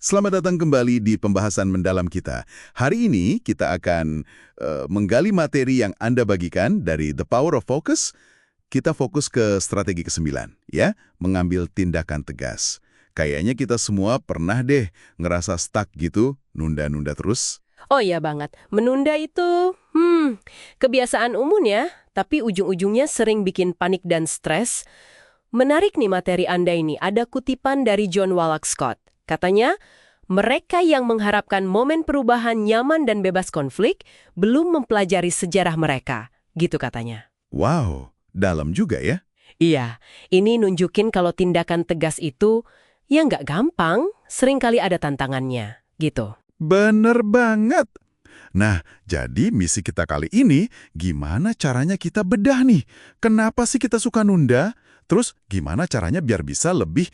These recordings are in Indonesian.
Selamat datang kembali di pembahasan mendalam kita. Hari ini kita akan menggali materi yang Anda bagikan dari The Power of Focus. Kita fokus ke strategi ke-9, ya, mengambil tindakan tegas. Kayaknya kita semua pernah deh ngerasa stuck gitu, nunda-nunda terus. Oh iya banget, menunda itu, kebiasaan umum ya, tapi ujung-ujungnya sering bikin panik dan stres. Menarik nih materi Anda ini, ada kutipan dari John Wallach Scott. Katanya, mereka yang mengharapkan momen perubahan nyaman dan bebas konflik belum mempelajari sejarah mereka, gitu katanya. Wow, dalam juga ya. Iya, ini nunjukin kalau tindakan tegas itu, ya nggak gampang, seringkali ada tantangannya, gitu. Bener banget. Nah, jadi misi kita kali ini, gimana caranya kita bedah nih? Kenapa sih kita suka nunda? Terus gimana caranya biar bisa lebih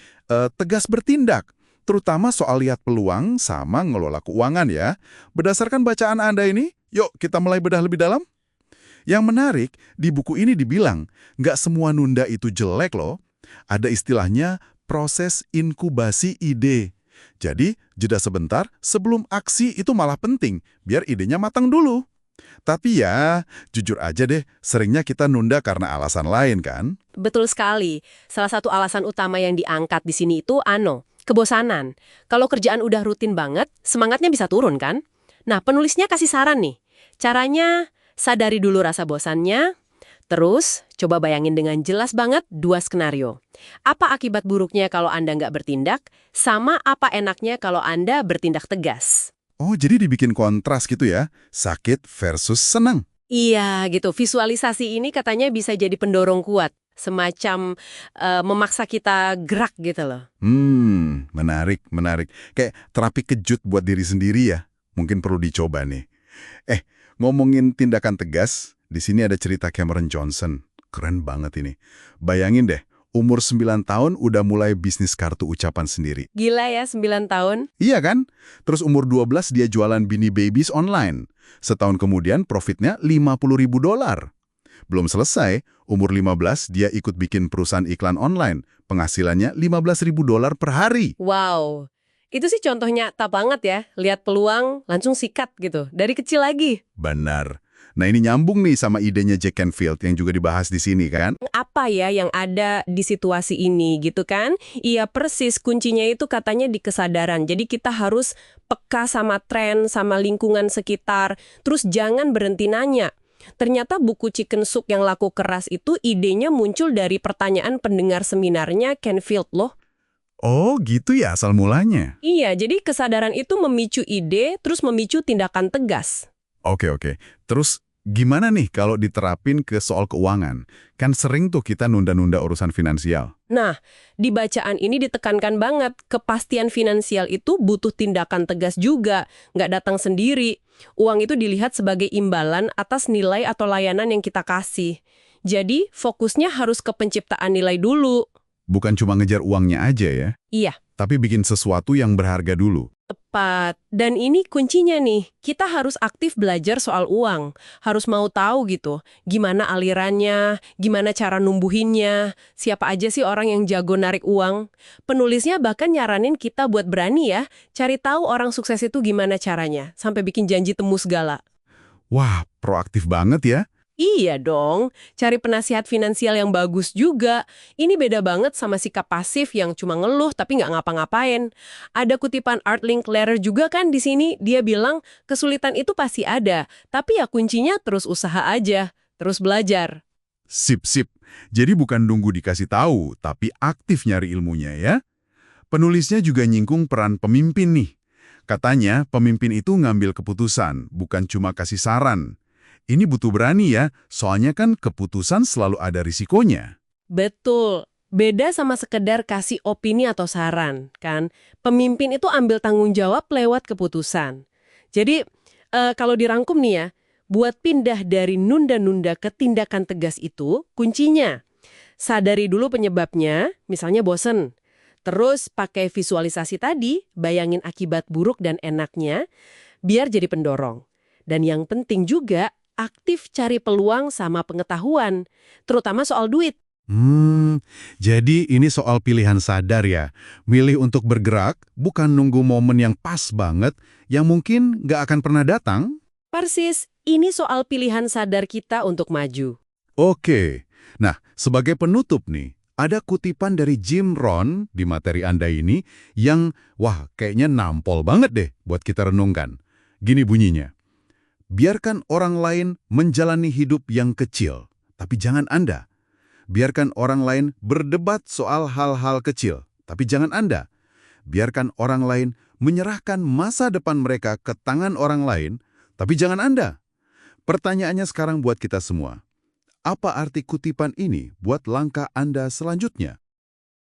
tegas bertindak? Terutama soal lihat peluang sama ngelola keuangan ya. Berdasarkan bacaan Anda ini, yuk kita mulai bedah lebih dalam. Yang menarik, di buku ini dibilang, nggak semua nunda itu jelek loh. Ada istilahnya proses inkubasi ide. Jadi, jeda sebentar sebelum aksi itu malah penting, biar idenya matang dulu. Tapi ya, jujur aja deh, seringnya kita nunda karena alasan lain kan? Betul sekali. Salah satu alasan utama yang diangkat di sini itu kebosanan. Kalau kerjaan udah rutin banget, semangatnya bisa turun kan? Nah, penulisnya kasih saran nih. Caranya, sadari dulu rasa bosannya, terus coba bayangin dengan jelas banget dua skenario. Apa akibat buruknya kalau Anda nggak bertindak, sama apa enaknya kalau Anda bertindak tegas. Oh, jadi dibikin kontras gitu ya, sakit versus senang. Iya, gitu. Visualisasi ini katanya bisa jadi pendorong kuat. Semacam memaksa kita gerak gitu loh. Menarik, menarik. Kayak terapi kejut buat diri sendiri ya. Mungkin perlu dicoba nih. Ngomongin tindakan tegas, di sini ada cerita Cameron Johnson. Keren banget ini. Bayangin deh, umur 9 tahun udah mulai bisnis kartu ucapan sendiri. Gila ya, 9 tahun. Iya kan? Terus umur 12 dia jualan Beanie Babies online. Setahun kemudian profitnya $50.000. Belum selesai, umur 15 dia ikut bikin perusahaan iklan online. Penghasilannya $15.000 per hari. Wow. Itu sih contoh nyata banget ya. Lihat peluang, langsung sikat gitu. Dari kecil lagi. Benar. Nah ini nyambung nih sama idenya Jack Canfield yang juga dibahas di sini kan? Apa ya yang ada di situasi ini gitu kan? Iya persis, kuncinya itu katanya di kesadaran. Jadi kita harus peka sama tren, sama lingkungan sekitar. Terus jangan berhenti nanya. Ternyata buku Chicken Soup yang laku keras itu idenya muncul dari pertanyaan pendengar seminarnya Canfield loh. Oh gitu ya asal mulanya? Iya, jadi kesadaran itu memicu ide, terus memicu tindakan tegas. Oke. Terus gimana nih kalau diterapin ke soal keuangan? Kan sering tuh kita nunda-nunda urusan finansial. Nah, di bacaan ini ditekankan banget, kepastian finansial itu butuh tindakan tegas juga, nggak datang sendiri. Uang itu dilihat sebagai imbalan atas nilai atau layanan yang kita kasih. Jadi, fokusnya harus ke penciptaan nilai dulu. Bukan cuma ngejar uangnya aja ya, Iya, tapi bikin sesuatu yang berharga dulu. tepat. Dan ini kuncinya nih, kita harus aktif belajar soal uang. Harus mau tahu gitu, gimana alirannya, gimana cara numbuhinnya, siapa aja sih orang yang jago narik uang. Penulisnya bahkan nyaranin kita buat berani ya, cari tahu orang sukses itu gimana caranya, sampai bikin janji temu segala. Wah, proaktif banget ya. Iya dong, cari penasihat finansial yang bagus juga. Ini beda banget sama sikap pasif yang cuma ngeluh tapi nggak ngapa-ngapain. Ada kutipan Art Linkletter juga kan di sini, dia bilang kesulitan itu pasti ada, tapi ya kuncinya terus usaha aja, terus belajar. Sip. Jadi bukan nunggu dikasih tahu, tapi aktif nyari ilmunya ya. Penulisnya juga nyinggung peran pemimpin nih. Katanya pemimpin itu ngambil keputusan, bukan cuma kasih saran. Ini butuh berani ya, soalnya kan keputusan selalu ada risikonya. Betul, beda sama sekedar kasih opini atau saran, kan? Pemimpin itu ambil tanggung jawab lewat keputusan. Jadi, kalau dirangkum nih ya, buat pindah dari nunda-nunda ke tindakan tegas itu, kuncinya sadari dulu penyebabnya, misalnya bosen. Terus pakai visualisasi tadi, bayangin akibat buruk dan enaknya, biar jadi pendorong. Dan yang penting juga, aktif cari peluang sama pengetahuan, terutama soal duit. Jadi ini soal pilihan sadar ya. Milih untuk bergerak, bukan nunggu momen yang pas banget, yang mungkin nggak akan pernah datang. Persis, ini soal pilihan sadar kita untuk maju. Oke. Nah, sebagai penutup nih, ada kutipan dari Jim Rohn di materi Anda ini yang, wah, kayaknya nampol banget deh buat kita renungkan. Gini bunyinya, biarkan orang lain menjalani hidup yang kecil, tapi jangan Anda. Biarkan orang lain berdebat soal hal-hal kecil, tapi jangan Anda. Biarkan orang lain menyerahkan masa depan mereka ke tangan orang lain, tapi jangan Anda. Pertanyaannya sekarang buat kita semua. Apa arti kutipan ini buat langkah Anda selanjutnya?